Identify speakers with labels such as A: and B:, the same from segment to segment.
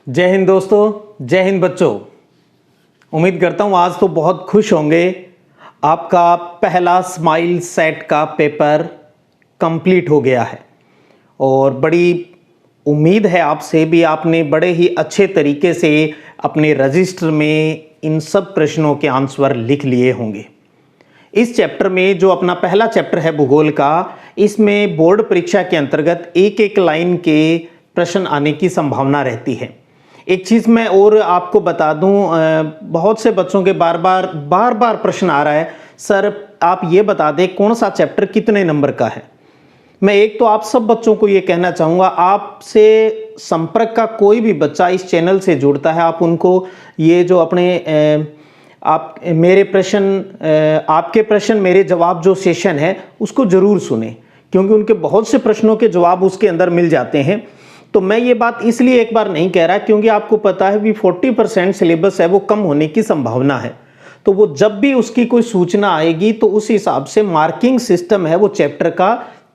A: जय हिंद दोस्तों, जय हिंद बच्चों। उम्मीद करता हूँ आज तो बहुत खुश होंगे। आपका पहला स्माइल सेट का पेपर कंप्लीट हो गया है और बड़ी उम्मीद है आपसे भी आपने बड़े ही अच्छे तरीके से अपने रजिस्टर में इन सब प्रश्नों के आंसर लिख लिए होंगे। इस चैप्टर में जो अपना पहला चैप्टर है भूगोल का, इसमें बोर्ड परीक्षा के अंतर्गत एक एक लाइन के प्रश्न आने की संभावना रहती है। एक चीज़ मैं और आपको बता दूं, बहुत से बच्चों के बार बार प्रश्न आ रहा है, सर आप ये बता दें कौन सा चैप्टर कितने नंबर का है। मैं एक तो आप सब बच्चों को ये कहना चाहूँगा, आपसे संपर्क का कोई भी बच्चा इस चैनल से जुड़ता है, आप उनको ये जो अपने आप मेरे प्रश्न आपके प्रश्न मेरे जवाब जो सेशन है उसको ज़रूर सुने, क्योंकि उनके बहुत से प्रश्नों के जवाब उसके अंदर मिल जाते हैं। तो मैं ये बात इसलिए एक बार नहीं कह रहा क्योंकि आपको पता है भी 40% सिलेबस है वो कम होने की संभावना है। तो वो जब भी उसकी कोई सूचना आएगी तो उस हिसाब से मार्किंग सिस्टम है वो चैप्टर का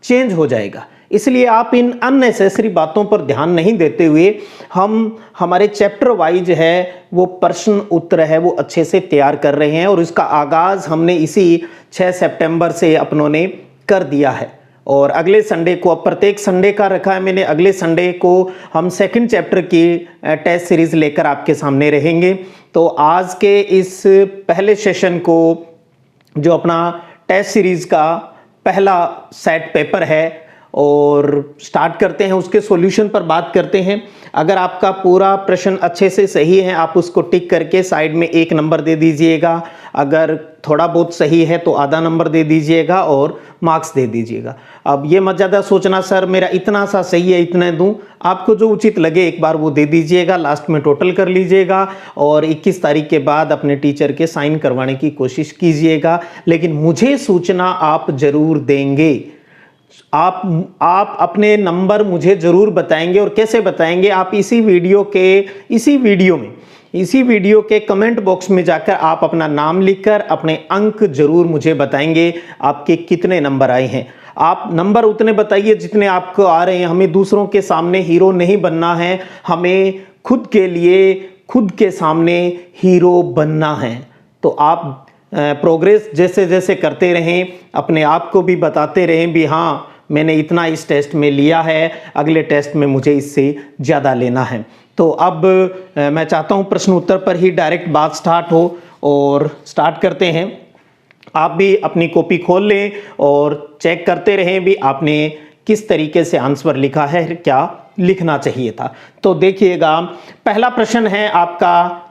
A: चेंज हो जाएगा। इसलिए आप इन अननेसेसरी बातों पर ध्यान नहीं देते हुए हम हमारे चैप्टर वाइज है वो प्रश्न उत्तर है वो अच्छे से तैयार कर रहे हैं और इसका आगाज़ हमने इसी 6 सितंबर से अपनों ने कर दिया है। और अगले संडे को, अब प्रत्येक संडे का रखा है मैंने, अगले संडे को हम सेकंड चैप्टर की टेस्ट सीरीज लेकर आपके सामने रहेंगे। तो आज के इस पहले सेशन को जो अपना टेस्ट सीरीज का पहला सेट पेपर है और स्टार्ट करते हैं, उसके सॉल्यूशन पर बात करते हैं। अगर आपका पूरा प्रश्न अच्छे से सही है आप उसको टिक करके साइड में 1 नंबर दे दीजिएगा, अगर थोड़ा बहुत सही है तो आधा नंबर दे दीजिएगा और मार्क्स दे दीजिएगा। अब ये मत ज़्यादा सोचना सर मेरा इतना सा सही है इतने दूं, आपको जो उचित लगे एक बार वो दे दीजिएगा, लास्ट में टोटल कर लीजिएगा और 21 तारीख के बाद अपने टीचर के साइन करवाने की कोशिश कीजिएगा। लेकिन मुझे सूचना आप जरूर देंगे, आप अपने नंबर मुझे जरूर बताएंगे। और कैसे बताएंगे, आप इसी वीडियो के कमेंट बॉक्स में जाकर आप अपना नाम लिखकर अपने अंक जरूर मुझे बताएंगे आपके कितने नंबर आए हैं। आप नंबर उतने बताइए जितने आपको आ रहे हैं। हमें दूसरों के सामने हीरो नहीं बनना है, हमें खुद के लिए खुद के सामने हीरो बनना है। तो आप प्रोग्रेस जैसे जैसे करते रहें, अपने आप को भी बताते रहें भी हाँ मैंने इतना इस टेस्ट में लिया है, अगले टेस्ट में मुझे इससे ज़्यादा लेना है। तो अब मैं चाहता हूँ प्रश्न उत्तर पर ही डायरेक्ट बात स्टार्ट हो और स्टार्ट करते हैं। आप भी अपनी कॉपी खोल लें और चेक करते रहें भी आपने किस तरीके से आंसर लिखा है, क्या लिखना चाहिए था। तो देखिएगा, पहला प्रश्न है आपका,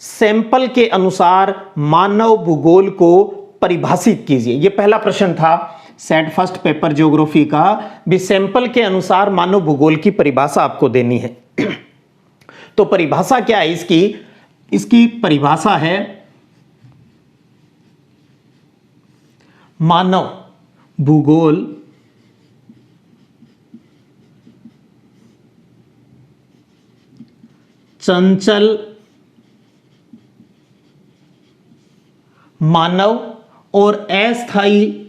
A: सैंपल के अनुसार मानव भूगोल को परिभाषित कीजिए। ये पहला प्रश्न था सेट फर्स्ट पेपर ज्योग्राफी का, भी सैंपल के अनुसार मानव भूगोल की परिभाषा आपको देनी है। तो परिभाषा क्या है इसकी परिभाषा है मानव भूगोल चंचल मानव और अस्थायी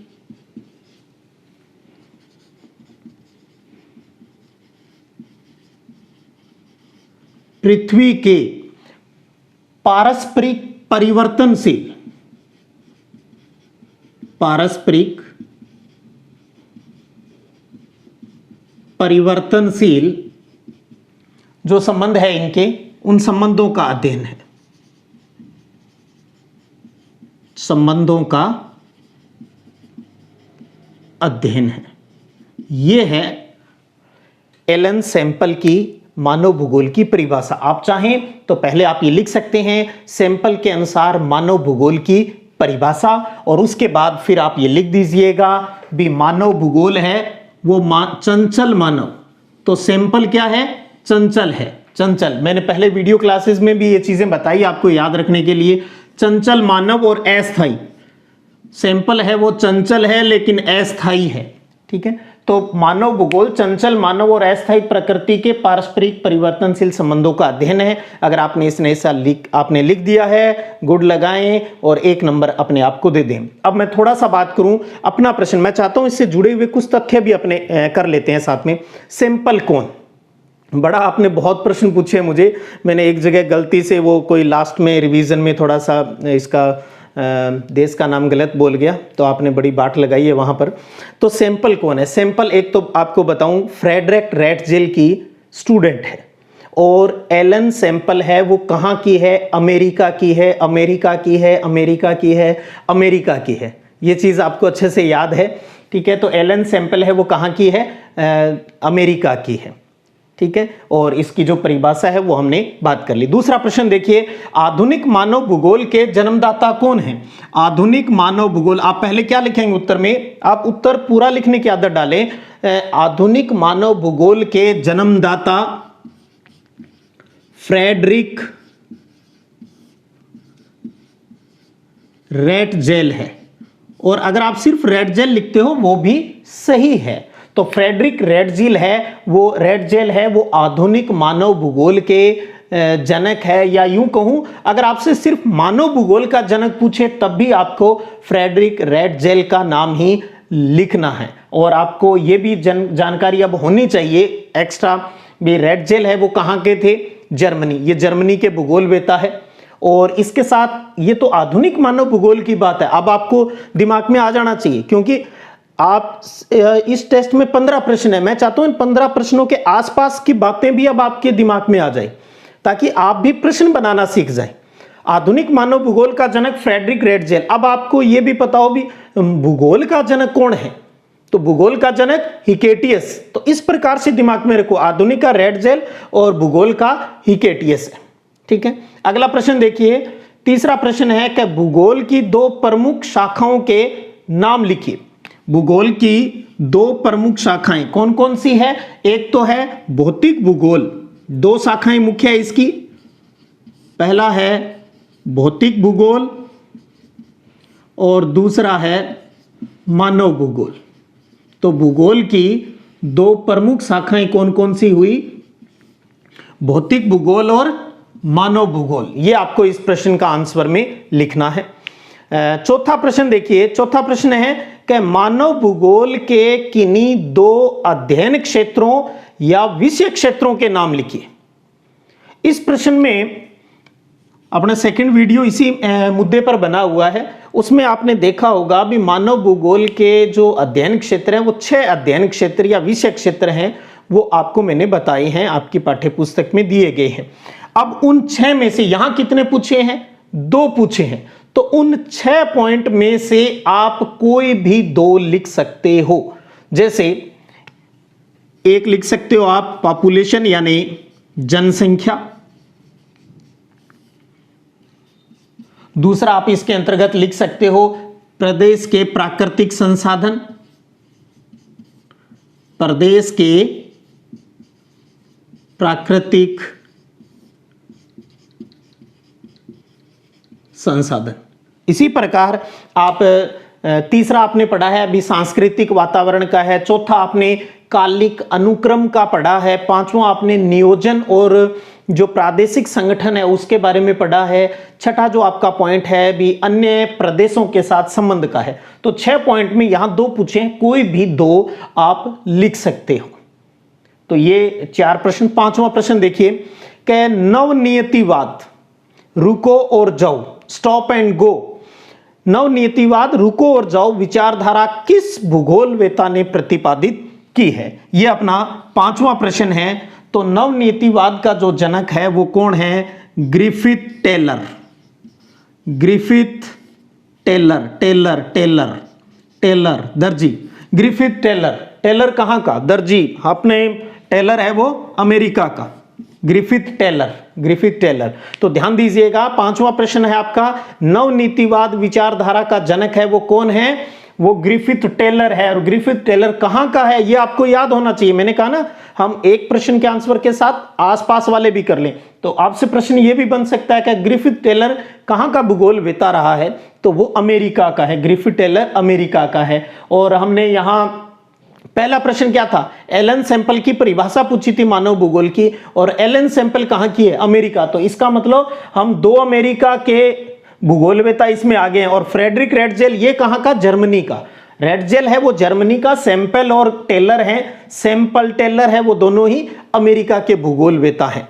A: पृथ्वी के पारस्परिक परिवर्तनशील जो संबंध है इनके, उन संबंधों का अध्ययन है। संबंधों का अध्ययन है, यह है एलन सैंपल की मानव भूगोल की परिभाषा। आप चाहें तो पहले आप ये लिख सकते हैं सैंपल के अनुसार मानव भूगोल की परिभाषा, और उसके बाद फिर आप ये लिख दीजिएगा भी मानव भूगोल है वो चंचल मानव। तो सैंपल क्या है, चंचल है। चंचल मैंने पहले वीडियो क्लासेस में भी ये चीजें बताई आपको याद रखने के लिए। चंचल मानव और अस्थायी, सैंपल है वो चंचल है लेकिन अस्थायी है, ठीक है। तो मानव भूगोल चंचल मानव और अस्थायी प्रकृति के पारस्परिक परिवर्तनशील संबंधों का अध्ययन है। अगर आपने इसने ऐसा आपने लिख दिया है, गुड लगाएं और 1 नंबर अपने आप को दे दें। अब मैं थोड़ा सा बात करूं अपना प्रश्न, मैं चाहता हूं इससे जुड़े हुए कुछ तथ्य भी अपने कर लेते हैं साथ में। सैंपल कौन, बड़ा आपने बहुत प्रश्न पूछे मुझे, मैंने एक जगह गलती से वो कोई लास्ट में रिवीजन में थोड़ा सा इसका देश का नाम गलत बोल गया, तो आपने बड़ी बाट लगाई है वहाँ पर। तो सैंपल कौन है? सैंपल एक तो आपको बताऊं फ्रेडरिक रैटजेल की स्टूडेंट है, और एलन सैंपल है वो कहाँ की है? अमेरिका की है, अमेरिका की है, अमेरिका की है, अमेरिका की है। ये चीज़ आपको अच्छे से याद है, ठीक है। तो एलन सैंपल है वो कहाँ की है? अमेरिका की है, ठीक है। और इसकी जो परिभाषा है वो हमने बात कर ली। दूसरा प्रश्न देखिए, आधुनिक मानव भूगोल के जन्मदाता कौन है? आधुनिक मानव भूगोल, आप पहले क्या लिखेंगे उत्तर में? आप उत्तर पूरा लिखने की आदत डालें। आधुनिक मानव भूगोल के जन्मदाता फ्रेडरिक रैटजेल है, और अगर आप सिर्फ रैटजेल लिखते हो वो भी सही है। तो फ्रेडरिक रैटजेल है वो आधुनिक मानव भूगोल के जनक है, या यूं कहूं अगर आपसे सिर्फ मानव भूगोल का जनक पूछे तब भी आपको फ्रेडरिक रैटजेल का नाम ही लिखना है। और आपको ये भी जानकारी अब होनी चाहिए एक्स्ट्रा भी, रैटजेल है वो कहां के थे? जर्मनी। ये जर्मनी के भूगोलवेता है। और इसके साथ ये तो आधुनिक मानव भूगोल की बात है, अब आपको दिमाग में आ जाना चाहिए, क्योंकि आप इस टेस्ट में 15 प्रश्न है, मैं चाहता हूं इन 15 प्रश्नों के आसपास की बातें भी अब आपके दिमाग में आ जाए, ताकि आप भी प्रश्न बनाना सीख जाए। आधुनिक मानव भूगोल का जनक फ्रेडरिक रैटजेल। अब आपको यह भी पता हो भी भूगोल का जनक कौन है, तो भूगोल का जनक हिकेटियस। तो इस प्रकार से दिमाग में रखो, आधुनिक का रैटजेल और भूगोल का हिकेटियस है, ठीक है। अगला प्रश्न देखिए, तीसरा प्रश्न है कि भूगोल की 2 प्रमुख शाखाओं के नाम लिखिए। भूगोल की 2 प्रमुख शाखाएं कौन कौन सी है? एक तो है भौतिक भूगोल, 2 शाखाएं मुख्य है इसकी। पहला है भौतिक भूगोल और दूसरा है मानव भूगोल। तो भूगोल की 2 प्रमुख शाखाएं कौन कौन सी हुई? भौतिक भूगोल और मानव भूगोल। ये आपको इस प्रश्न का आंसर में लिखना है। चौथा प्रश्न देखिए, चौथा प्रश्न है कि मानव भूगोल के किन्हीं 2 अध्ययन क्षेत्रों या विषय क्षेत्रों के नाम लिखिए। इस प्रश्न में अपना सेकंड वीडियो इसी मुद्दे पर बना हुआ है, उसमें आपने देखा होगा भी मानव भूगोल के जो अध्ययन क्षेत्र हैं वो 6 अध्ययन क्षेत्र या विषय क्षेत्र हैं, वो आपको मैंने बताए हैं, आपकी पाठ्यपुस्तक में दिए गए हैं। अब उन 6 में से यहां कितने पूछे हैं? 2 पूछे हैं, तो उन 6 पॉइंट में से आप कोई भी 2 लिख सकते हो। जैसे एक लिख सकते हो आप पॉपुलेशन यानी जनसंख्या, दूसरा आप इसके अंतर्गत लिख सकते हो प्रदेश के प्राकृतिक संसाधन, प्रदेश के प्राकृतिक संसाधन। इसी प्रकार आप तीसरा आपने पढ़ा है अभी सांस्कृतिक वातावरण का है, चौथा आपने कालिक अनुक्रम का पढ़ा है, पांचवा आपने नियोजन और जो प्रादेशिक संगठन है उसके बारे में पढ़ा है, छठा जो आपका पॉइंट है भी अन्य प्रदेशों के साथ संबंध का है। तो 6 पॉइंट में यहां 2 पूछे, कोई भी 2 आप लिख सकते हो। तो ये 4 प्रश्न। 5वां प्रश्न देखिए कि नवनियतिवाद, रुको और जाओ, स्टॉप एंड गो, नवनियतिवाद रुको और जाओ विचारधारा किस भूगोलवेता ने प्रतिपादित की है? यह अपना 5वां प्रश्न है। तो नवनियतिवाद का जो जनक है वो कौन है? Griffith Taylor. Griffith Taylor, Taylor Taylor Taylor दर्जी, ग्रिफिथ टेलर। टेलर कहां का? दर्जी। अपने टेलर है वो अमेरिका का, ग्रिफिथ टेलर, ग्रिफिथ टेलर। तो ध्यान दीजिएगा, 5वां प्रश्न है आपका, नवनीतिवाद विचारधारा का जनक है वो कौन है? वो ग्रिफिथ टेलर है। और ग्रिफिथ टेलर कहां का है ये आपको याद होना चाहिए। मैंने कहा ना हम एक प्रश्न के आंसर के साथ आसपास वाले भी कर लें, तो आपसे प्रश्न ये भी बन सकता है कि ग्रिफिथ टेलर कहां का भूगोलवेता रहा है? तो वो अमेरिका का है, ग्रिफिथ टेलर अमेरिका का है। और हमने यहां पहला प्रश्न क्या था? एलन सैंपल की परिभाषा पूछी थी मानव भूगोल की, और एलन सैंपल कहां की है? अमेरिका। तो इसका मतलब हम 2 अमेरिका के भूगोलवेता इसमें आ गए हैं। और फ्रेडरिक रैटजेल ये कहां का? जर्मनी का। रेड जेल है वो जर्मनी का, सैंपल और टेलर है, सैंपल टेलर है वो दोनों ही अमेरिका के भूगोलवेता हैं।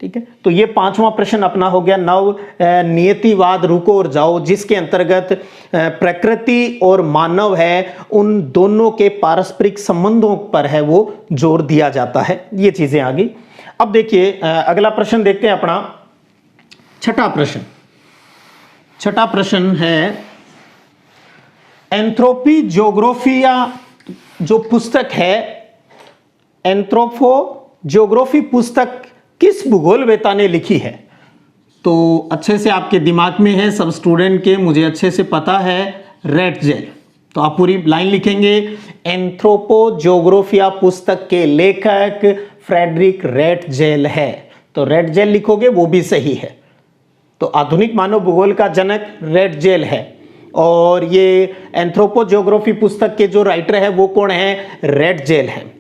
A: ठीक है, तो ये पांचवा प्रश्न अपना हो गया नव नियतिवाद रुको और जाओ, जिसके अंतर्गत प्रकृति और मानव है उन दोनों के पारस्परिक संबंधों पर है वो जोर दिया जाता है। ये चीजें आ गई। अब देखिए अगला प्रश्न देखते हैं अपना छठा प्रश्न। छठा प्रश्न है एंथ्रोपी ज्योग्राफिया जो पुस्तक है, एंथ्रोपो ज्योग्राफी पुस्तक किस भूगोलवेता ने लिखी है? तो अच्छे से आपके दिमाग में है, सब स्टूडेंट के मुझे अच्छे से पता है, रेड जेल। तो आप पूरी लाइन लिखेंगे, एंथ्रोपो ज्योग्राफिया पुस्तक के लेखक फ्रेडरिक रेड जेल है। तो रेड जेल लिखोगे वो भी सही है। तो आधुनिक मानव भूगोल का जनक रेड जेल है, और ये एंथ्रोपो ज्योग्राफी पुस्तक के जो राइटर है वो कौन है? रेड जेल है।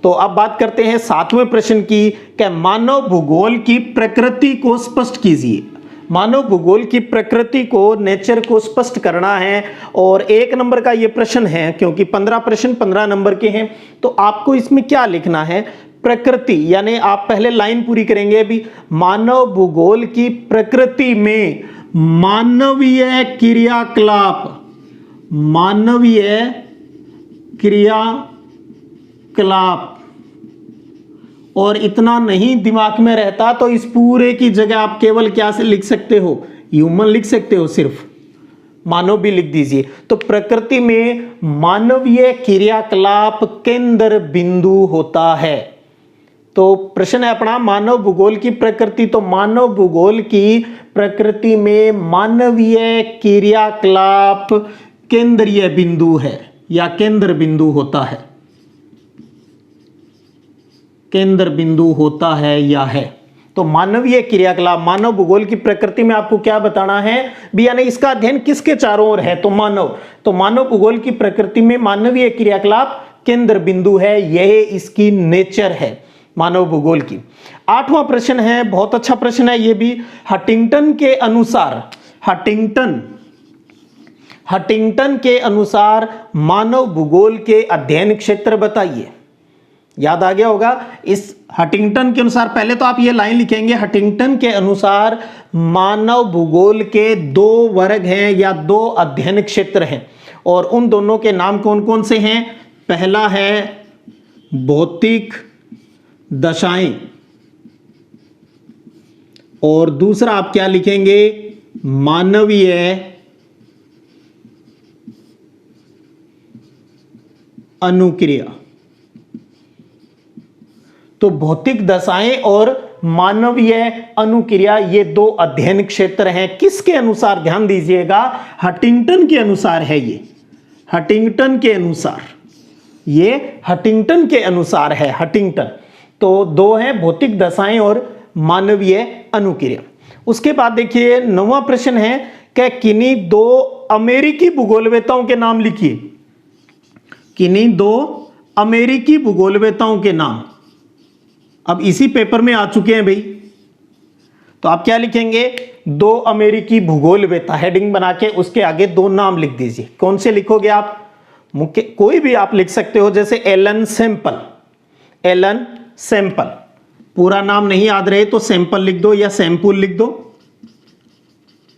A: तो अब बात करते हैं सातवें प्रश्न की, कि मानव भूगोल की प्रकृति को स्पष्ट कीजिए। मानव भूगोल की प्रकृति को, नेचर को स्पष्ट करना है, और 1 नंबर का ये प्रश्न है, क्योंकि 15 प्रश्न 15 नंबर के हैं, तो आपको इसमें क्या लिखना है? प्रकृति, यानी आप पहले लाइन पूरी करेंगे अभी, मानव भूगोल की प्रकृति में मानवीय क्रियाकलाप, मानवीय क्रियाकलाप, और इतना नहीं दिमाग में रहता तो इस पूरे की जगह आप केवल क्या से लिख सकते हो? ह्यूमन लिख सकते हो, सिर्फ मानव भी लिख दीजिए। तो प्रकृति में मानवीय क्रियाकलाप केंद्र बिंदु होता है। तो प्रश्न है अपना मानव भूगोल की प्रकृति, तो मानव भूगोल की प्रकृति में मानवीय क्रियाकलाप केंद्रीय बिंदु है या केंद्र बिंदु होता है, केंद्र बिंदु होता है या है। तो मानवीय क्रियाकलाप, मानव भूगोल की प्रकृति में आपको क्या बताना है भी, यानी इसका अध्ययन किसके चारों ओर है? तो मानव। तो मानव भूगोल की प्रकृति में मानवीय क्रियाकलाप केंद्र बिंदु है, यह इसकी नेचर है मानव भूगोल की। 8वां प्रश्न है, बहुत अच्छा प्रश्न है ये भी, हंटिंगटन के अनुसार, हंटिंगटन के अनुसार मानव भूगोल के अध्ययन क्षेत्र बताइए। याद आ गया होगा। इस हंटिंगटन के अनुसार, पहले तो आप ये लाइन लिखेंगे, हंटिंगटन के अनुसार मानव भूगोल के 2 वर्ग हैं या 2 अध्ययन क्षेत्र हैं, और उन दोनों के नाम कौन कौन से हैं? पहला है भौतिक दशाएं, और दूसरा आप क्या लिखेंगे? मानवीय अनुक्रिया। तो भौतिक दशाएं और मानवीय अनुक्रिया ये 2 अध्ययन क्षेत्र हैं। किसके अनुसार? ध्यान दीजिएगा, हंटिंगटन के अनुसार है ये, हंटिंगटन के अनुसार, ये हंटिंगटन के अनुसार है, हंटिंगटन। तो 2 हैं, भौतिक दशाएं और मानवीय अनुक्रिया। उसके बाद देखिए 9वां प्रश्न है कि किन्हीं 2 अमेरिकी भूगोलवेताओं के नाम लिखिए। किन्हीं 2 अमेरिकी भूगोलवेताओं के नाम अब इसी पेपर में आ चुके हैं भाई। तो आप क्या लिखेंगे? 2 अमेरिकी भूगोलवेता, हेडिंग बना के उसके आगे 2 नाम लिख दीजिए। कौन से लिखोगे आप? मुख्य कोई भी आप लिख सकते हो, जैसे एलन सैंपल, एलन सैंपल। पूरा नाम नहीं याद रहे तो सैंपल लिख दो या सैंपल लिख दो,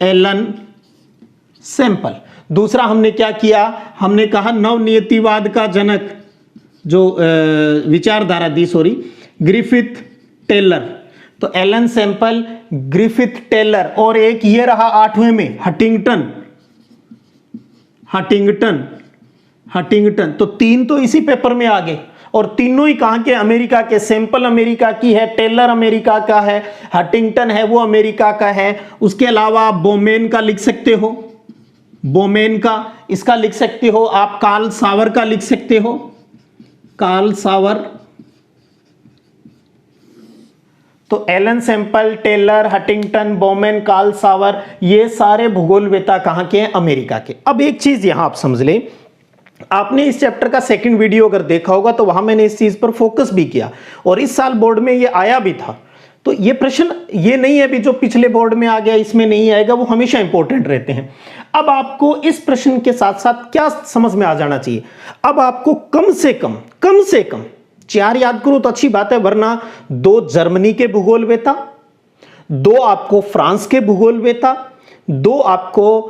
A: एलन सैंपल। दूसरा हमने क्या किया? हमने कहा नवनियतिवाद का जनक, जो विचारधारा दी, सॉरी, ग्रिफिथ टेलर। तो एलन सैंपल, ग्रिफिथ टेलर, और एक ये रहा 8वें में हंटिंगटन, हंटिंगटन, हंटिंगटन। तो 3 तो इसी पेपर में आ गए, और तीनों ही कहां के? अमेरिका के। सैंपल अमेरिका की है, टेलर अमेरिका का है, हंटिंगटन है वो अमेरिका का है। उसके अलावा आप बोमेन का लिख सकते हो, बोमेन का, इसका लिख सकते हो आप, कार्ल सावर का लिख सकते हो, कार्ल सावर। तो Ellen Semple, Taylor, Huntington, Bowman, Carl Sauer, ये सारे भूगोलवेता कहां के हैं? अमेरिका के। अब एक चीज यहां आप समझ लें, आपने इस चैप्टर का 2nd वीडियो अगर देखा होगा तो वहां मैंने इस चीज पर फोकस भी किया, और इस साल बोर्ड में ये आया भी था तो ये प्रश्न ये नहीं है भी जो पिछले बोर्ड में आ गया इसमें नहीं आएगा, वो हमेशा इंपॉर्टेंट रहते हैं। अब आपको इस प्रश्न के साथ साथ क्या समझ में आ जाना चाहिए, अब आपको कम से कम 4 याद करो तो अच्छी बात है, वरना 2 जर्मनी के भूगोल वेता, 2 आपको फ्रांस के भूगोल वेता, 2 आपको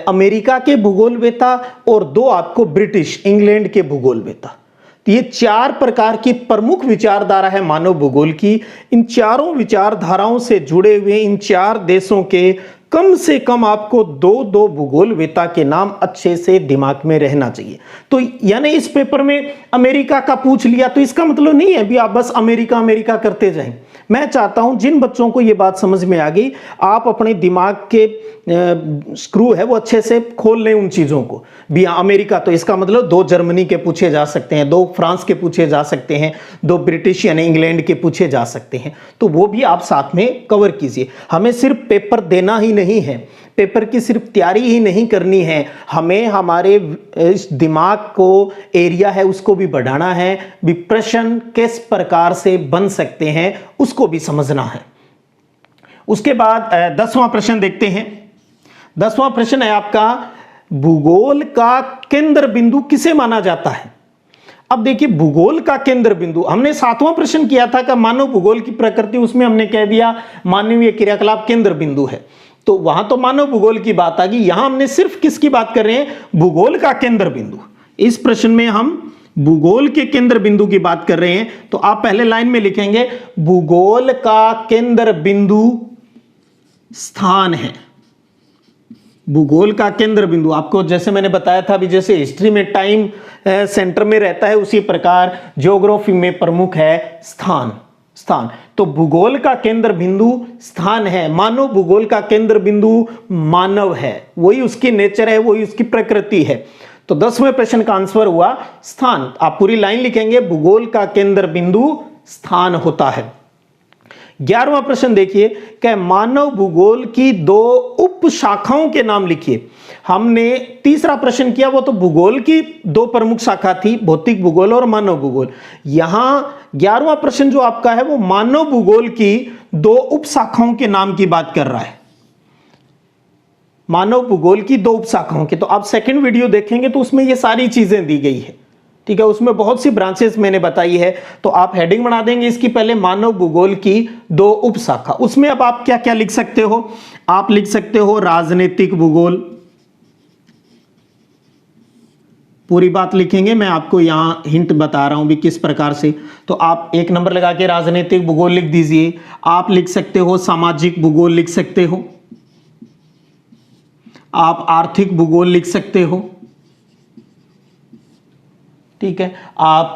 A: अमेरिका के भूगोल वेता और 2 आपको ब्रिटिश इंग्लैंड के भूगोल वेता। तो ये 4 प्रकार की प्रमुख विचारधारा है मानव भूगोल की। इन चारों विचारधाराओं से जुड़े हुए इन 4 देशों के कम से कम आपको 2 भूगोल वेता के नाम अच्छे से दिमाग में रहना चाहिए। तो यानी इस पेपर में अमेरिका का पूछ लिया तो इसका मतलब नहीं है भी आप बस अमेरिका अमेरिका करते जाएं। मैं चाहता हूं जिन बच्चों को ये बात समझ में आ गई, आप अपने दिमाग के स्क्रू है वो अच्छे से खोल लें उन चीजों को भी। अमेरिका तो इसका मतलब 2 जर्मनी के पूछे जा सकते हैं, 2 फ्रांस के पूछे जा सकते हैं, 2 ब्रिटिश यानी इंग्लैंड के पूछे जा सकते हैं, तो वो भी आप साथ में कवर कीजिए। हमें सिर्फ पेपर देना ही नहीं है, पेपर की सिर्फ तैयारी ही नहीं करनी है, हमें हमारे इस दिमाग को एरिया है उसको भी बढ़ाना है, भी प्रश्न किस प्रकार से बन सकते हैं उसको भी समझना है। उसके बाद 10वां प्रश्न देखते हैं। 10वां प्रश्न है आपका, भूगोल का केंद्र बिंदु किसे माना जाता है। अब देखिए भूगोल का केंद्र बिंदु, हमने 7वां प्रश्न किया था कि मानव भूगोल की प्रकृति, उसमें हमने कह दिया मानवीय क्रियाकलाप केंद्र बिंदु है, तो वहां तो मानव भूगोल की बात आ गई। यहां हमने सिर्फ किसकी बात कर रहे हैं, भूगोल का केंद्र बिंदु। इस प्रश्न में हम भूगोल के केंद्र बिंदु की बात कर रहे हैं, तो आप पहले लाइन में लिखेंगे भूगोल का केंद्र बिंदु स्थान है। भूगोल का केंद्र बिंदु आपको जैसे मैंने बताया था भी, जैसे हिस्ट्री में टाइम सेंटर में रहता है, उसी प्रकार ज्योग्राफी में प्रमुख है स्थान। तो भूगोल का केंद्र बिंदु स्थान है, मानव भूगोल का केंद्र बिंदु मानव है, वही उसकी नेचर है, वही उसकी प्रकृति है। तो 10वें प्रश्न का आंसर हुआ स्थान। आप पूरी लाइन लिखेंगे भूगोल का केंद्र बिंदु स्थान होता है। 11वां प्रश्न देखिए कि मानव भूगोल की 2 उप शाखाओं के नाम लिखिए। हमने तीसरा प्रश्न किया, वो तो भूगोल की 2 प्रमुख शाखा थी, भौतिक भूगोल और मानव भूगोल। यहां 11वां प्रश्न जो आपका है वो मानव भूगोल की 2 उप शाखाओं के नाम की बात कर रहा है। मानव भूगोल की 2 उप शाखाओं की, तो आप सेकंड वीडियो देखेंगे तो उसमें ये सारी चीजें दी गई है, ठीक है, उसमें बहुत सी ब्रांचेस मैंने बताई है। तो आप हेडिंग बना देंगे इसकी, पहले मानव भूगोल की 2 उप शाखा। उसमें अब आप क्या क्या लिख सकते हो, आप लिख सकते हो राजनीतिक भूगोल, पूरी बात लिखेंगे, मैं आपको यहां हिंट बता रहा हूं भी किस प्रकार से। तो आप 1 नंबर लगा के राजनीतिक भूगोल लिख दीजिए। आप लिख सकते हो सामाजिक भूगोल लिख सकते हो, आप आर्थिक भूगोल लिख सकते हो, ठीक है, आप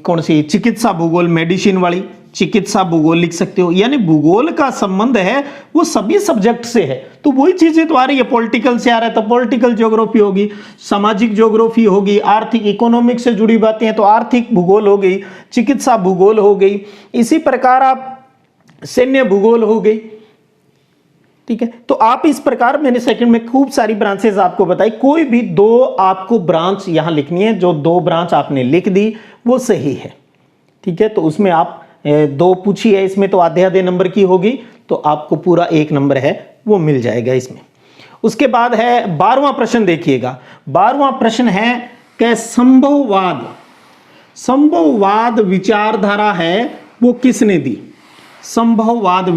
A: कौन सी चिकित्सा भूगोल, मेडिसिन वाली चिकित्सा भूगोल लिख सकते हो। यानी भूगोल का संबंध है वो सभी सब्जेक्ट से है, तो वही चीजें तो आ रही है, पॉलिटिकल से आ रहा है तो पॉलिटिकल ज्योग्राफी होगी, सामाजिक ज्योग्राफी होगी, आर्थिक इकोनॉमिक से जुड़ी बातें हैं तो आर्थिक भूगोल हो गई, चिकित्सा भूगोल हो गई, इसी प्रकार आप सैन्य भूगोल हो गई, ठीक है। तो आप इस प्रकार, मैंने सेकंड में खूब सारी ब्रांचेस आपको बताई, कोई भी 2 आपको ब्रांच यहां लिखनी है, जो 2 ब्रांच आपने लिख दी वो सही है, ठीक है। तो उसमें आप 2 पूछी है, इसमें तो आधे नंबर की होगी, तो आपको पूरा 1 नंबर है वो मिल जाएगा इसमें। उसके बाद है 12वां प्रश्न देखिएगा। 12वां प्रश्न है कि संभववाद विचारधारा है वो किसने दी। संभववाद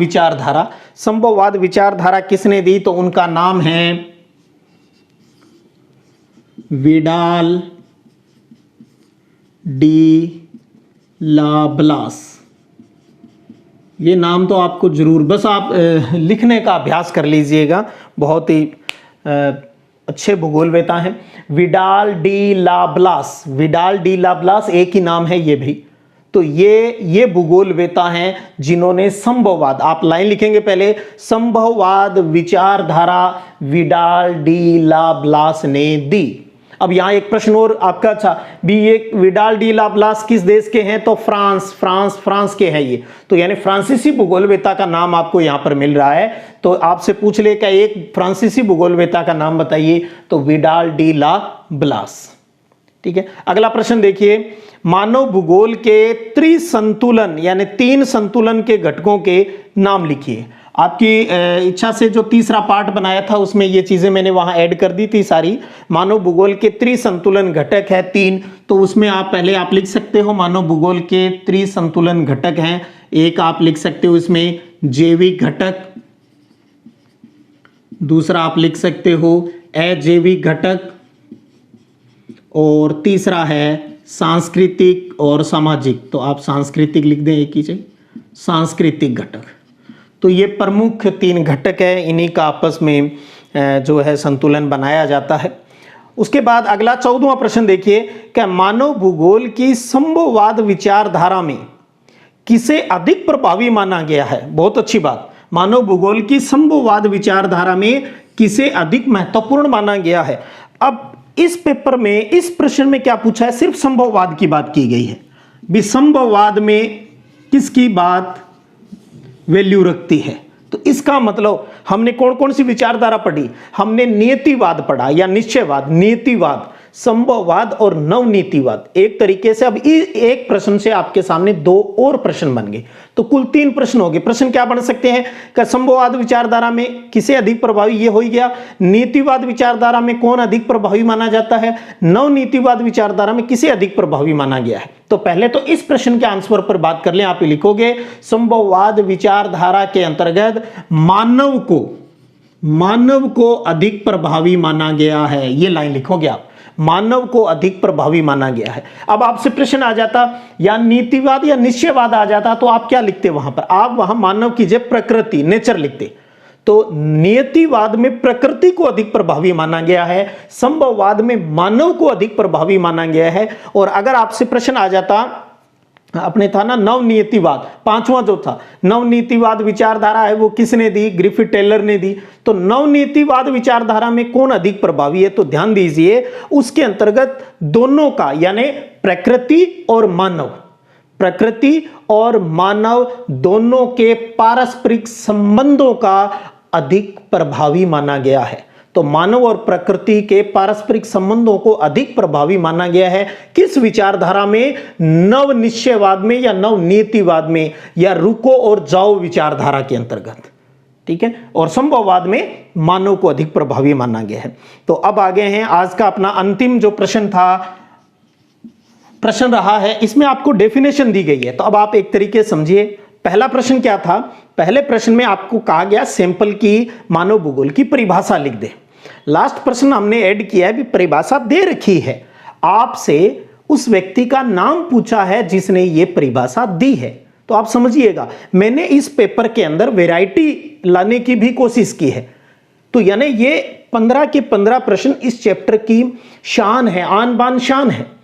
A: विचारधारा किसने दी, तो उनका नाम है विडाल डी लाब्लास। ये नाम तो आपको जरूर, बस आप लिखने का अभ्यास कर लीजिएगा, बहुत ही अच्छे भूगोलवेता हैं। विडाल डी लाब्लास, एक ही नाम है ये भी। तो ये भूगोलवेता हैं जिन्होंने संभववाद, आप लाइन लिखेंगे पहले, संभववाद विचारधारा विडाल डी लाब्लास ने दी। अब यहां एक प्रश्न और आपका अच्छा भी, ये विडाल डी लाब्लास किस देश के हैं, तो फ्रांस के हैं ये, तो यानी फ्रांसीसी भूगोलवेता का नाम आपको यहां पर मिल रहा है। तो आपसे पूछ ले क्या एक फ्रांसीसी भूगोलवेता का नाम बताइए, तो विडाल डी लाब्लास, ठीक है। अगला प्रश्न देखिए, मानव भूगोल के त्रिसंतुलन यानी 3 संतुलन के घटकों के नाम लिखिए। आपकी इच्छा से जो तीसरा पार्ट बनाया था उसमें ये चीजें मैंने वहां ऐड कर दी थी सारी। मानव भूगोल के त्रिसंतुलन घटक है 3, तो उसमें आप पहले आप लिख सकते हो मानव भूगोल के त्रिसंतुलन घटक हैं। एक आप लिख सकते हो इसमें जैविक घटक, दूसरा आप लिख सकते हो अजैविक घटक, और तीसरा है सांस्कृतिक और सामाजिक। तो आप सांस्कृतिक लिख दें एक ही चीज, सांस्कृतिक घटक। तो ये प्रमुख 3 घटक है, इन्हीं का आपस में जो है संतुलन बनाया जाता है। उसके बाद अगला 14वां प्रश्न देखिए, क्या मानव भूगोल की संभववाद विचारधारा में किसे अधिक प्रभावी माना गया है? बहुत अच्छी बात, मानव भूगोल की संभववाद विचारधारा में किसे अधिक महत्वपूर्ण माना गया है। अब इस पेपर में इस प्रश्न में क्या पूछा है, सिर्फ संभववाद की बात की गई है। विसंभववाद में किसकी बात वैल्यू रखती है? तो इसका मतलब हमने कौन कौन सी विचारधारा पढ़ी? हमने नियतिवाद पढ़ा या निश्चयवाद, नियतिवाद, संभववाद और नवनीतिवाद। एक तरीके से अब एक प्रश्न से आपके सामने 2 और प्रश्न बन गए, तो कुल 3 प्रश्न हो गए। प्रश्न क्या बन सकते हैं कि संभववाद विचारधारा में किसे अधिक प्रभावी, ये हो गया। नीतिवाद विचारधारा में कौन अधिक प्रभावी माना जाता है? नवनीतिवाद विचारधारा में किसे अधिक प्रभावी माना गया है? तो पहले तो इस प्रश्न के आंसर पर बात कर लें। आप लिखोगे संभववाद विचारधारा के अंतर्गत मानव को अधिक प्रभावी माना गया है, ये लाइन लिखोगे आप, मानव को अधिक प्रभावी माना गया है। अब आपसे प्रश्न आ जाता या नीतिवाद या निश्चयवाद आ जाता, तो आप क्या लिखते वहां पर? आप वहां मानव की जगह प्रकृति, नेचर लिखते। तो नियतिवाद में प्रकृति को अधिक प्रभावी माना गया है, संभववाद में मानव को अधिक प्रभावी माना गया है। और अगर आपसे प्रश्न आ जाता, अपने था ना नवनीतिवाद, 5वां जो था नवनीतिवाद विचारधारा है, वो किसने दी? ग्रिफिथ टेलर ने दी। तो नवनीतिवाद विचारधारा में कौन अधिक प्रभावी है? तो ध्यान दीजिए, उसके अंतर्गत दोनों का यानी प्रकृति और मानव दोनों के पारस्परिक संबंधों का अधिक प्रभावी माना गया है। तो मानव और प्रकृति के पारस्परिक संबंधों को अधिक प्रभावी माना गया है। किस विचारधारा में? नव निश्चयवाद में या नव नीतिवाद में, या रुको और जाओ विचारधारा के अंतर्गत। ठीक है। और संभववाद में मानव को अधिक प्रभावी माना गया है। तो अब आगे हैं आज का अपना अंतिम जो प्रश्न रहा है, इसमें आपको डेफिनेशन दी गई है। तो अब आप एक तरीके समझिए, पहला प्रश्न क्या था? पहले प्रश्न में आपको कहा गया सैंपल की मानव भूगोल की परिभाषा लिख दे। लास्ट प्रश्न हमने ऐड किया है, भी परिभाषा दे रखी है, आपसे उस व्यक्ति का नाम पूछा है जिसने ये परिभाषा दी है। तो आप समझिएगा, मैंने इस पेपर के अंदर वैरायटी लाने की भी कोशिश की है। तो यानी ये 15 के 15 प्रश्न इस चैप्टर की शान है, आन बान शान है।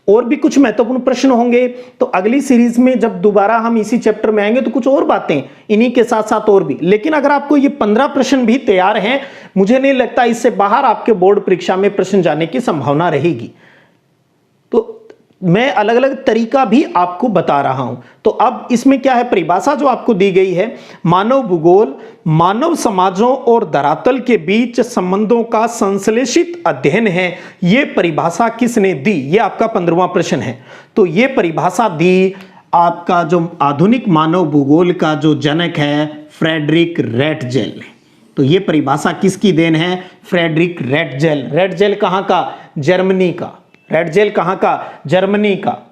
A: और भी कुछ महत्वपूर्ण प्रश्न होंगे, तो अगली सीरीज में जब दोबारा हम इसी चैप्टर में आएंगे तो कुछ और बातें इन्हीं के साथ साथ और भी। लेकिन अगर आपको ये 15 प्रश्न भी तैयार हैं, मुझे नहीं लगता इससे बाहर आपके बोर्ड परीक्षा में प्रश्न जाने की संभावना रहेगी। तो मैं अलग अलग तरीका भी आपको बता रहा हूं। तो अब इसमें क्या है, परिभाषा जो आपको दी गई है, मानव भूगोल मानव समाजों और धरातल के बीच संबंधों का संश्लेषित अध्ययन है। यह परिभाषा किसने दी? यह आपका 15वां प्रश्न है। तो यह परिभाषा दी आपका जो आधुनिक मानव भूगोल का जो जनक है, फ्रेडरिक रैटजेल ने। तो यह परिभाषा किसकी देन है? फ्रेडरिक रैटजेल। रैटजेल कहां का? जर्मनी का। रैटजेल कहां का? जर्मनी का।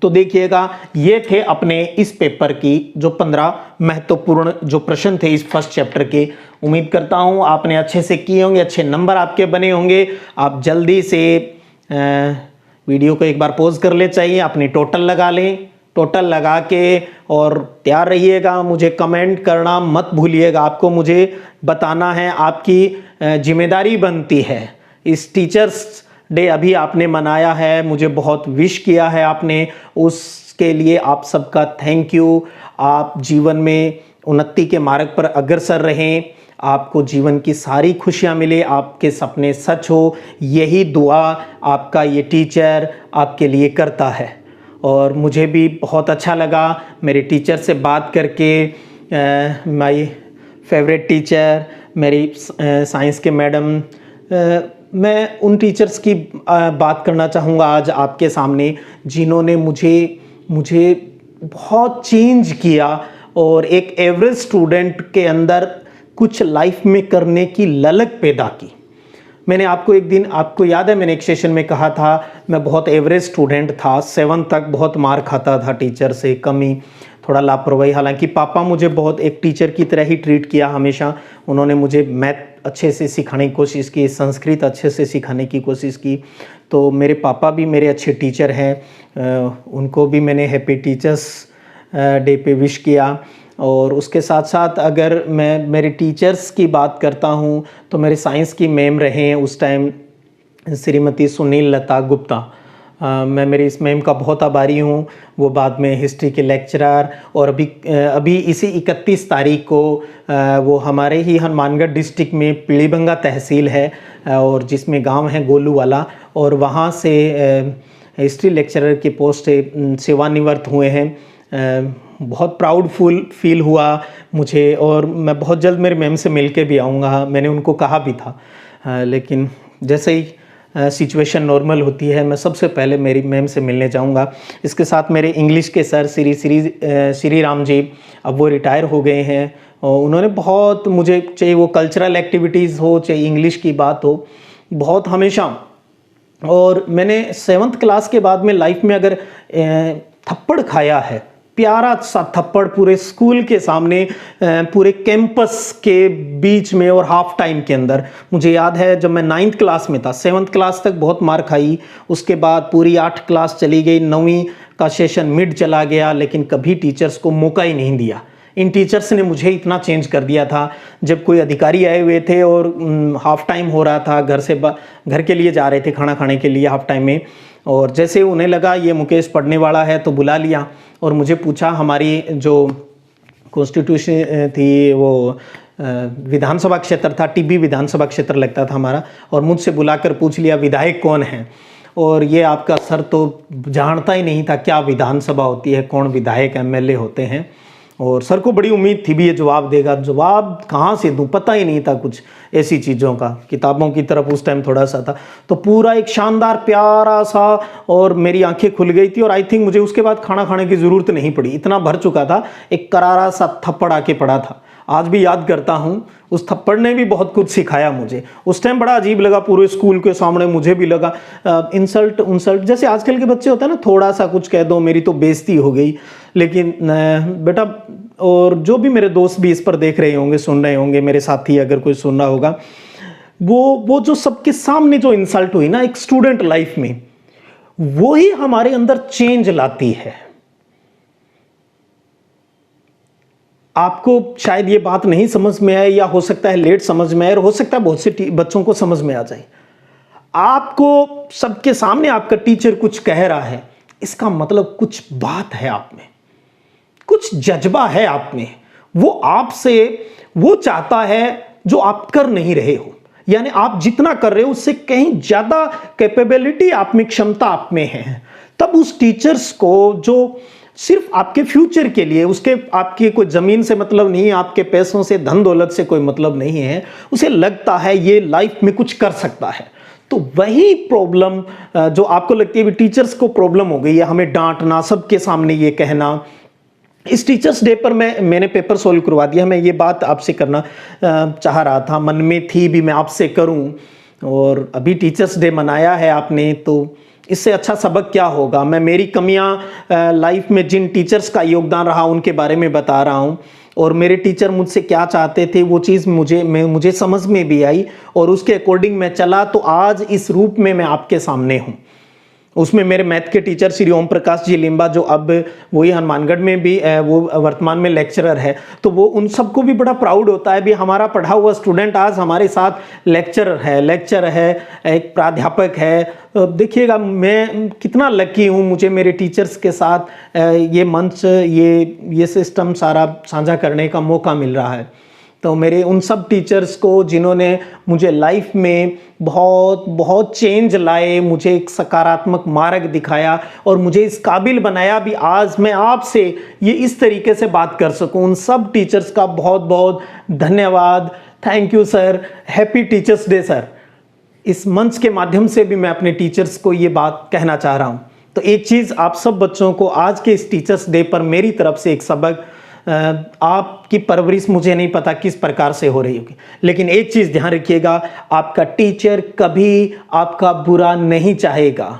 A: तो देखिएगा, ये थे अपने इस पेपर की जो 15 महत्वपूर्ण जो प्रश्न थे इस फर्स्ट चैप्टर के। उम्मीद करता हूं आपने अच्छे से किए होंगे, अच्छे नंबर आपके बने होंगे। आप जल्दी से वीडियो को एक बार पॉज कर ले चाहिए, अपनी टोटल लगा लें, टोटल लगा के और तैयार रहिएगा। मुझे कमेंट करना मत भूलिएगा, आपको मुझे बताना है, आपकी जिम्मेदारी बनती है। इस टीचर्स डे अभी आपने मनाया है, मुझे बहुत विश किया है आपने, उसके लिए आप सबका थैंक यू। आप जीवन में उन्नति के मार्ग पर अग्रसर रहें, आपको जीवन की सारी खुशियां मिले, आपके सपने सच हो, यही दुआ आपका ये टीचर आपके लिए करता है। और मुझे भी बहुत अच्छा लगा मेरे टीचर से बात करके। माय फेवरेट टीचर मेरी साइंस के मैडम मैं उन टीचर्स की बात करना चाहूँगा आज आपके सामने, जिन्होंने मुझे बहुत चेंज किया और एक एवरेज स्टूडेंट के अंदर कुछ लाइफ में करने की ललक पैदा की। मैंने आपको एक दिन, आपको याद है मैंने एक सेशन में कहा था मैं बहुत एवरेज स्टूडेंट था, 7 तक बहुत मार खाता था टीचर से, कमी, थोड़ा लापरवाही। हालांकि पापा मुझे बहुत एक टीचर की तरह ही ट्रीट किया हमेशा। उन्होंने मुझे मैथ अच्छे से सिखाने की कोशिश की, संस्कृत अच्छे से सिखाने की कोशिश की। तो मेरे पापा भी मेरे अच्छे टीचर हैं, उनको भी मैंने हैप्पी टीचर्स डे पे विश किया। और उसके साथ साथ अगर मैं मेरे टीचर्स की बात करता हूँ तो मेरे साइंस की मैम रहे हैं उस टाइम, श्रीमती सुनील लता गुप्ता। मैं मेरी इस मैम का बहुत आभारी हूँ। वो बाद में हिस्ट्री के लेक्चरर, और अभी इसी 31 तारीख को वो हमारे ही हनुमानगढ़ डिस्ट्रिक्ट में पीलीभंगा तहसील है और जिसमें गांव है गोलूवाला, और वहाँ से हिस्ट्री लेक्चरर की पोस्ट से सेवानिवृत्त हुए हैं। बहुत प्राउडफुल फील हुआ मुझे, और मैं बहुत जल्द मेरे मैम से मिल के भी आऊँगा, मैंने उनको कहा भी था। लेकिन जैसे ही सिचुएशन नॉर्मल होती है मैं सबसे पहले मेरी मैम से मिलने जाऊंगा। इसके साथ मेरे इंग्लिश के सर श्री राम जी, अब वो रिटायर हो गए हैं, और उन्होंने बहुत मुझे, चाहे वो कल्चरल एक्टिविटीज़ हो चाहे इंग्लिश की बात हो, बहुत हमेशा। और मैंने 7th क्लास के बाद में लाइफ में अगर थप्पड़ खाया है, प्यारा सा थप्पड़ पूरे स्कूल के सामने, पूरे कैंपस के बीच में और हाफ टाइम के अंदर। मुझे याद है जब मैं 9th क्लास में था, 7th क्लास तक बहुत मार खाई, उसके बाद पूरी 8 क्लास चली गई, 9वीं का सेशन मिड चला गया, लेकिन कभी टीचर्स को मौका ही नहीं दिया। इन टीचर्स ने मुझे इतना चेंज कर दिया था। जब कोई अधिकारी आए हुए थे और हाफ टाइम हो रहा था, घर के लिए जा रहे थे खाना खाने के लिए हाफ टाइम में, और जैसे उन्हें लगा ये मुकेश पढ़ने वाला है तो बुला लिया और मुझे पूछा, हमारी जो कॉन्स्टिट्यूशन थी वो विधानसभा क्षेत्र था, टीबी विधानसभा क्षेत्र लगता था हमारा, और मुझसे बुलाकर पूछ लिया विधायक कौन है। और ये आपका सर तो जानता ही नहीं था क्या विधानसभा होती है, कौन विधायक एमएलए होते हैं, और सर को बड़ी उम्मीद थी भी ये जवाब देगा। जवाब कहाँ से दूँ, पता ही नहीं था कुछ ऐसी चीज़ों का, किताबों की तरफ उस टाइम थोड़ा सा था। तो पूरा एक शानदार प्यारा सा, और मेरी आंखें खुल गई थी, और आई थिंक मुझे उसके बाद खाना खाने की ज़रूरत नहीं पड़ी, इतना भर चुका था। एक करारा सा थप्पड़ आके पड़ा था, आज भी याद करता हूँ। उस थप्पड़ ने भी बहुत कुछ सिखाया मुझे। उस टाइम बड़ा अजीब लगा, पूरे स्कूल के सामने मुझे भी लगा इंसल्ट, जैसे आजकल के बच्चे होते हैं ना, थोड़ा सा कुछ कह दो मेरी तो बेइज्जती हो गई। लेकिन बेटा, और जो भी मेरे दोस्त भी इस पर देख रहे होंगे, सुन रहे होंगे, मेरे साथी अगर कोई सुन रहा होगा, वो जो सबके सामने जो इंसल्ट हुई ना एक स्टूडेंट लाइफ में, वो ही हमारे अंदर चेंज लाती है। आपको शायद ये बात नहीं समझ में आए, या हो सकता है लेट समझ में आए, और हो सकता है बहुत से बच्चों को समझ में आ जाए। आपको सबके सामने आपका टीचर कुछ कह रहा है, इसका मतलब कुछ बात है आप में, कुछ जज्बा है आप में, वो आपसे वो चाहता है जो आप कर नहीं रहे हो, यानी आप जितना कर रहे हो उससे कहीं ज्यादा कैपेबिलिटी आप में, क्षमता आप में है। तब उस टीचर्स को जो सिर्फ आपके फ्यूचर के लिए, उसके आपकी कोई जमीन से मतलब नहीं है, आपके पैसों से, धन दौलत से कोई मतलब नहीं है, उसे लगता है ये लाइफ में कुछ कर सकता है। तो वही प्रॉब्लम जो आपको लगती है टीचर्स को प्रॉब्लम हो गई है, हमें डांटना, सबके सामने ये कहना। इस टीचर्स डे पर मैंने पेपर सोल्व करवा दिया। मैं ये बात आपसे करना चाह रहा था, मन में थी भी मैं आपसे करूं, और अभी टीचर्स डे मनाया है आपने, तो इससे अच्छा सबक क्या होगा। मैं मेरी कमियां लाइफ में जिन टीचर्स का योगदान रहा उनके बारे में बता रहा हूं, और मेरे टीचर मुझसे क्या चाहते थे वो चीज़ मुझे समझ में भी आई, और उसके अकॉर्डिंग मैं चला, तो आज इस रूप में मैं आपके सामने हूं। उसमें मेरे मैथ के टीचर श्री ओम प्रकाश जी लिम्बा, जो अब वही हनुमानगढ़ में भी वो वर्तमान में लेक्चरर है, तो वो उन सबको भी बड़ा प्राउड होता है भी हमारा पढ़ा हुआ स्टूडेंट आज हमारे साथ लेक्चर है, एक प्राध्यापक है। देखिएगा मैं कितना लकी हूँ, मुझे मेरे टीचर्स के साथ ये मंच, ये सिस्टम सारा साझा करने का मौका मिल रहा है। तो मेरे उन सब टीचर्स को जिन्होंने मुझे लाइफ में बहुत बहुत चेंज लाए, मुझे एक सकारात्मक मार्ग दिखाया और मुझे इस काबिल बनाया भी आज मैं आपसे ये इस तरीके से बात कर सकूं, उन सब टीचर्स का बहुत बहुत धन्यवाद। Thank you sir, happy teachers day sir. इस मंच के माध्यम से भी मैं अपने टीचर्स को ये बात कहना चाह रहा हूँ। तो एक चीज़ आप सब बच्चों को आज के इस टीचर्स डे पर मेरी तरफ से एक सबक, आपकी परवरिश मुझे नहीं पता किस प्रकार से हो रही होगी, लेकिन एक चीज़ ध्यान रखिएगा, आपका टीचर कभी आपका बुरा नहीं चाहेगा।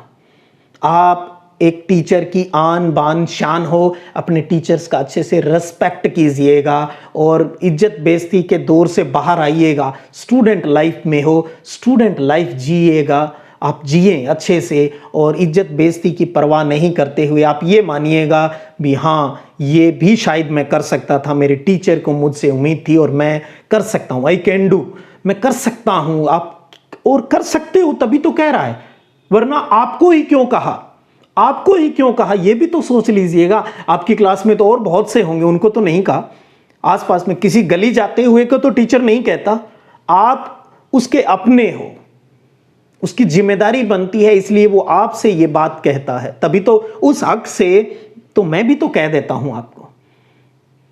A: आप एक टीचर की आन बान शान हो, अपने टीचर्स का अच्छे से रिस्पेक्ट कीजिएगा और इज्जत बेइज्जती के दौर से बाहर आइएगा। स्टूडेंट लाइफ में हो, स्टूडेंट लाइफ जिएगा, आप जिए अच्छे से और इज्जत बेइज्जती की परवाह नहीं करते हुए आप ये मानिएगा भी हाँ, ये भी शायद मैं कर सकता था, मेरे टीचर को मुझसे उम्मीद थी और मैं कर सकता हूँ, आई कैन डू, मैं कर सकता हूँ। आप और कर सकते हो तभी तो कह रहा है, वरना आपको ही क्यों कहा, आपको ही क्यों कहा, ये भी तो सोच लीजिएगा। आपकी क्लास में तो और बहुत से होंगे, उनको तो नहीं कहा। आसपास में किसी गली जाते हुए को तो टीचर नहीं कहता, आप उसके अपने हो, उसकी जिम्मेदारी बनती है, इसलिए वो आपसे ये बात कहता है, तभी तो उस हक से तो मैं भी तो कह देता हूं आपको।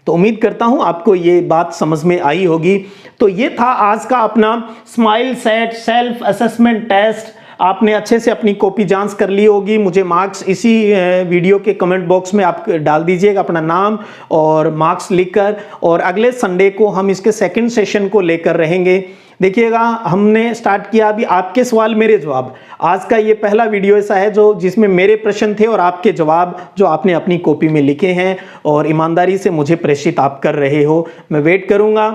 A: तो उम्मीद करता हूं आपको ये बात समझ में आई होगी। तो ये था आज का अपना smile set self assessment test. आपने अच्छे से अपनी कॉपी जांच कर ली होगी। मुझे मार्क्स इसी वीडियो के कमेंट बॉक्स में आप डाल दीजिएगा अपना नाम और मार्क्स लिखकर, और अगले संडे को हम इसके सेकंड सेशन को लेकर रहेंगे। देखिएगा, हमने स्टार्ट किया अभी आपके सवाल मेरे जवाब। आज का ये पहला वीडियो ऐसा है जो जिसमें मेरे प्रश्न थे और आपके जवाब जो आपने अपनी कॉपी में लिखे हैं और ईमानदारी से मुझे प्रेषित आप कर रहे हो। मैं वेट करूंगा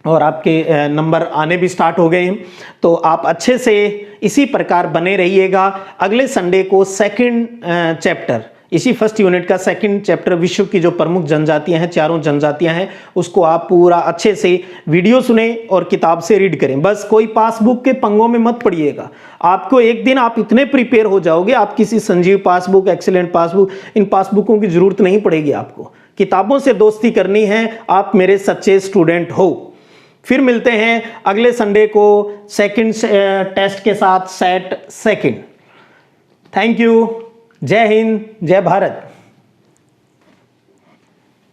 A: और आपके नंबर आने भी स्टार्ट हो गए हैं, तो आप अच्छे से इसी प्रकार बने रहिएगा। अगले संडे को सेकंड चैप्टर, इसी फर्स्ट यूनिट का सेकंड चैप्टर, विश्व की जो प्रमुख जनजातियां हैं, चारों जनजातियां हैं, उसको आप पूरा अच्छे से वीडियो सुने और किताब से रीड करें। बस कोई पासबुक के पंगों में मत पड़िएगा। आपको एक दिन आप इतने प्रिपेयर हो जाओगे, आप किसी संजीव पासबुक, एक्सीलेंट पासबुक, इन पासबुकों की जरूरत नहीं पड़ेगी आपको। किताबों से दोस्ती करनी है, आप मेरे सच्चे स्टूडेंट हो। फिर मिलते हैं अगले संडे को सेकंड टेस्ट के साथ, सेट सेकंड। Thank you. जय हिंद, जय भारत।